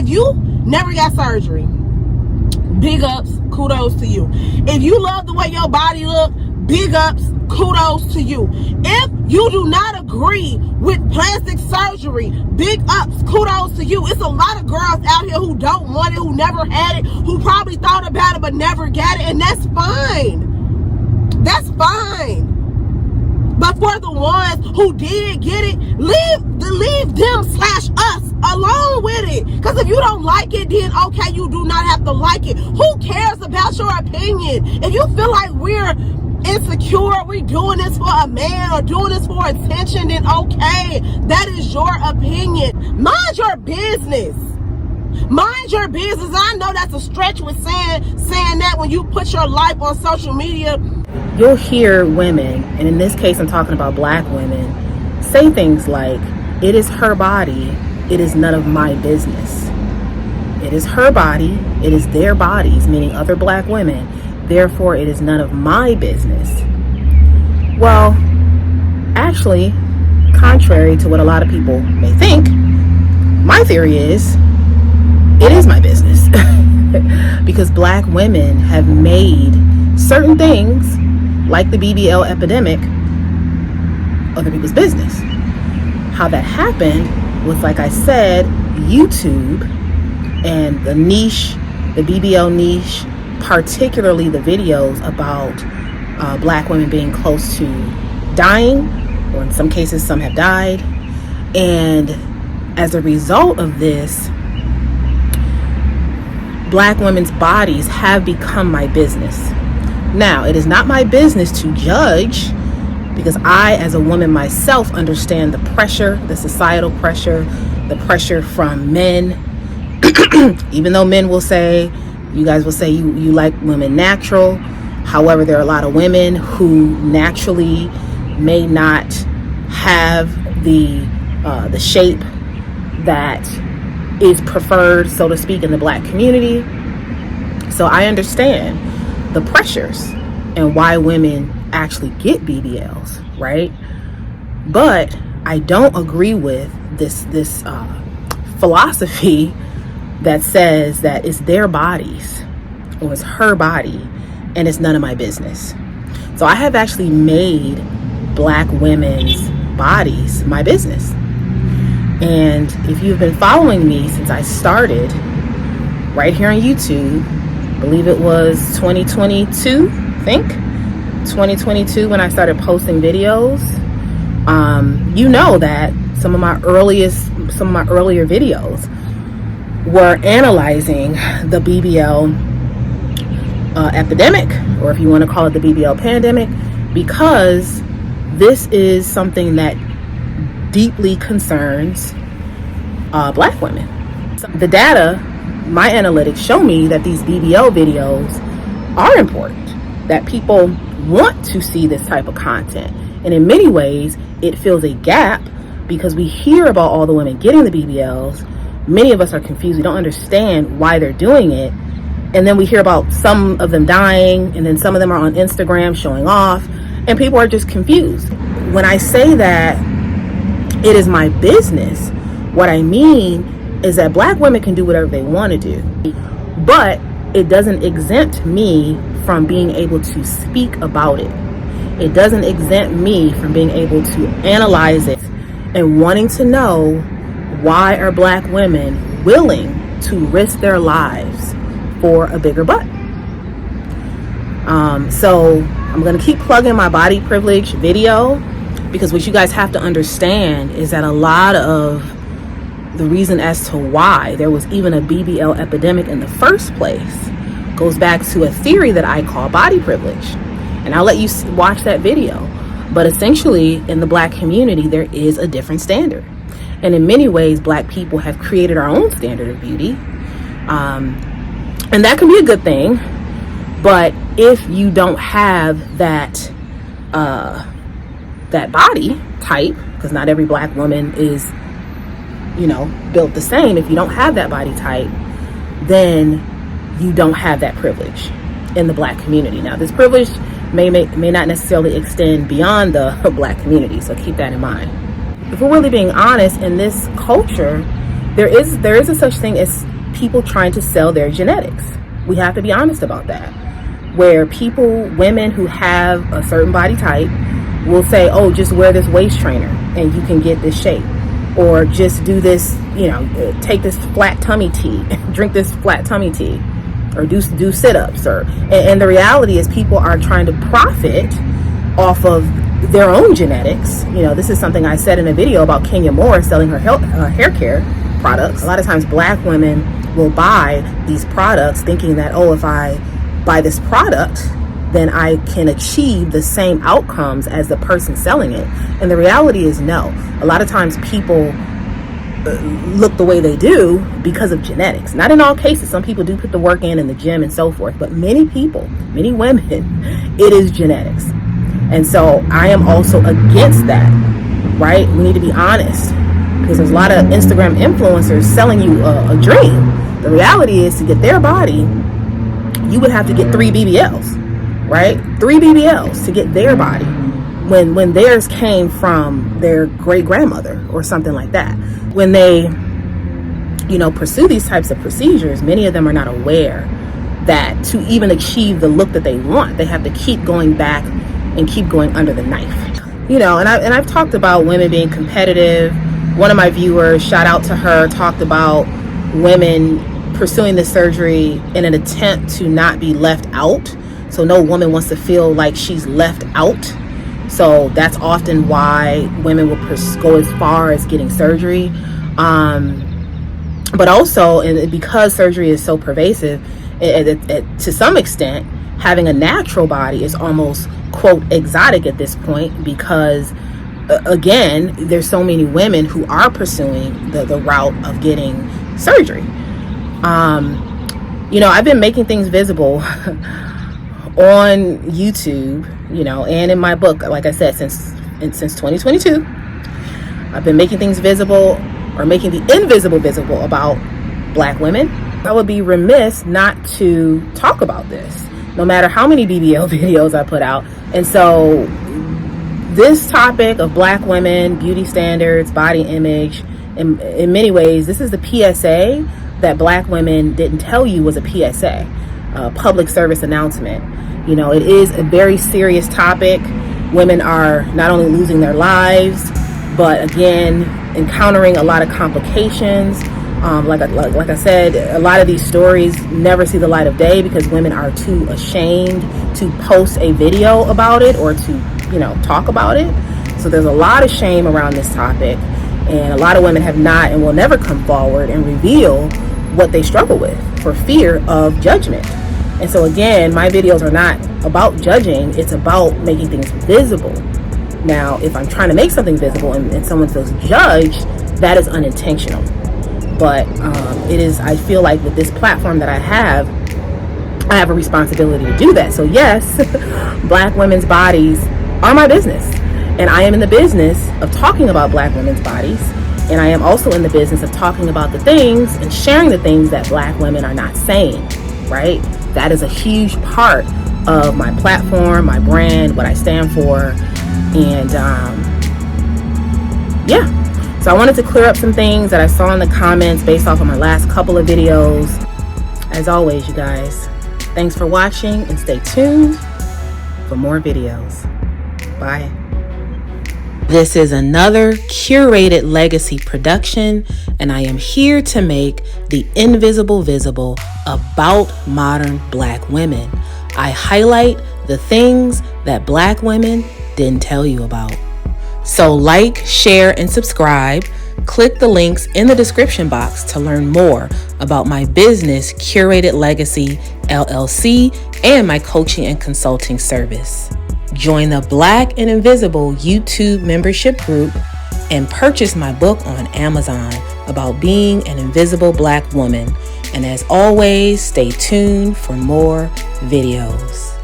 you never got surgery, big ups, kudos to you. If you love the way your body look, big ups, kudos to you. If you do not agree with plastic surgery, big ups, kudos to you. It's a lot of girls out here who don't want it, who never had it, who probably thought about it but never got it, and that's fine. That's fine. But for the ones who did get it, leave them/us alone with it. Because if you don't like it, then okay, you do not have to like it. Who cares about your opinion? If you feel like we're insecure, we're doing this for a man or doing this for attention, then okay, that is your opinion. Mind your business. Mind your business. I know that's a stretch with saying that when you put your life on social media. You'll hear women, and in this case I'm talking about black women, say things like, it is her body, it is none of my business. It is her body, it is their bodies, meaning other black women, therefore it is none of my business. Well, actually, contrary to what a lot of people may think, my theory is, it is my business. Because black women have made certain things, like the BBL epidemic, other people's business. How that happened was, like I said, YouTube and the niche, the BBL niche, particularly the videos about black women being close to dying, or in some cases some have died. And as a result of this, black women's bodies have become my business. Now, it is not my business to judge, because I, as a woman myself, understand the pressure, the societal pressure, the pressure from men. Even though men will say, you guys will say you like women natural. However, there are a lot of women who naturally may not have the shape that is preferred, so to speak, in the black community. So I understand the pressures and why women actually get BBLs, right? But I don't agree with this philosophy that says that it's their bodies or it's her body and it's none of my business. So I have actually made black women's bodies my business. And if you've been following me since I started right here on YouTube, I believe it was 2022, I think 2022 when I started posting videos, you know that some of my earlier videos were analyzing the BBL epidemic, or if you want to call it the BBL pandemic, because this is something that deeply concerns black women. So the data, my analytics show me that these BBL videos are important, that people want to see this type of content. And in many ways, it fills a gap because we hear about all the women getting the BBLs. Many of us are confused. We don't understand why they're doing it. And then we hear about some of them dying, and then some of them are on Instagram showing off, and people are just confused. When I say that it is my business, what I mean is that black women can do whatever they want to do, but it doesn't exempt me from being able to speak about it. It doesn't exempt me from being able to analyze it and wanting to know, why are black women willing to risk their lives for a bigger butt? So I'm going to keep plugging my body privilege video, because what you guys have to understand is that a lot of the reason as to why there was even a BBL epidemic in the first place goes back to a theory that I call body privilege. And I'll let you watch that video. But essentially, in the black community, there is a different standard. And in many ways, black people have created our own standard of beauty. And that can be a good thing. But if you don't have that body type, because not every black woman is, built the same. If you don't have that body type, then you don't have that privilege in the black community. Now, this privilege may not necessarily extend beyond the black community, so keep that in mind. If we're really being honest, in this culture, there is a such thing as people trying to sell their genetics. We have to be honest about that. Where women who have a certain body type will say, oh, just wear this waist trainer and you can get this shape. Or just do this, take this flat tummy tea, drink this flat tummy tea, or do sit-ups. And the reality is people are trying to profit off of their own genetics. This is something I said in a video about Kenya Moore selling her hair care products. A lot of times black women will buy these products thinking that, oh, if I buy this product, then I can achieve the same outcomes as the person selling it. And the reality is no. A lot of times people look the way they do because of genetics. Not in all cases. Some people do put the work in the gym and so forth. But many women, it is genetics. And so I am also against that, right? We need to be honest, because there's a lot of Instagram influencers selling you a dream. The reality is, to get their body, you would have to get 3 BBLs, right? 3 BBLs to get their body, when theirs came from their great grandmother or something like that. When they, pursue these types of procedures, many of them are not aware that to even achieve the look that they want, they have to keep going back and keep going under the knife. And I've talked about women being competitive. One of my viewers, shout out to her, talked about women pursuing this surgery in an attempt to not be left out. So no woman wants to feel like she's left out. So that's often why women will go as far as getting surgery. But also, and because surgery is so pervasive, to some extent, having a natural body is almost, quote, exotic at this point, because again, there's so many women who are pursuing the route of getting surgery. I've been making things visible on YouTube, and in my book, like I said, since 2022, I've been making things visible, or making the invisible visible, about black women. I would be remiss not to talk about this, no matter how many BBL videos I put out. And so this topic of black women, beauty standards, body image, in many ways, this is the PSA that black women didn't tell you was a PSA, a public service announcement. It is a very serious topic. Women are not only losing their lives, but again, encountering a lot of complications. Like I said, a lot of these stories never see the light of day because women are too ashamed to post a video about it or to, talk about it. So there's a lot of shame around this topic, and a lot of women have not and will never come forward and reveal what they struggle with for fear of judgment. And so again, my videos are not about judging, it's about making things visible. Now, if I'm trying to make something visible and someone feels judged, that is unintentional. But it is, I feel like with this platform that I have a responsibility to do that. So yes, black women's bodies are my business. And I am in the business of talking about black women's bodies. And I am also in the business of talking about the things and sharing the things that black women are not saying, right? That is a huge part of my platform, my brand, what I stand for. And so I wanted to clear up some things that I saw in the comments based off of my last couple of videos. As always, you guys, thanks for watching, and stay tuned for more videos. Bye. This is another curated legacy production, and I am here to make the invisible visible about modern black women. I highlight the things that black women didn't tell you about. So like, share, and subscribe. Click the links in the description box to learn more about my business, Curated Legacy LLC, and my coaching and consulting service. Join the Black and Invisible YouTube membership group and purchase my book on Amazon about being an invisible black woman. And as always, stay tuned for more videos.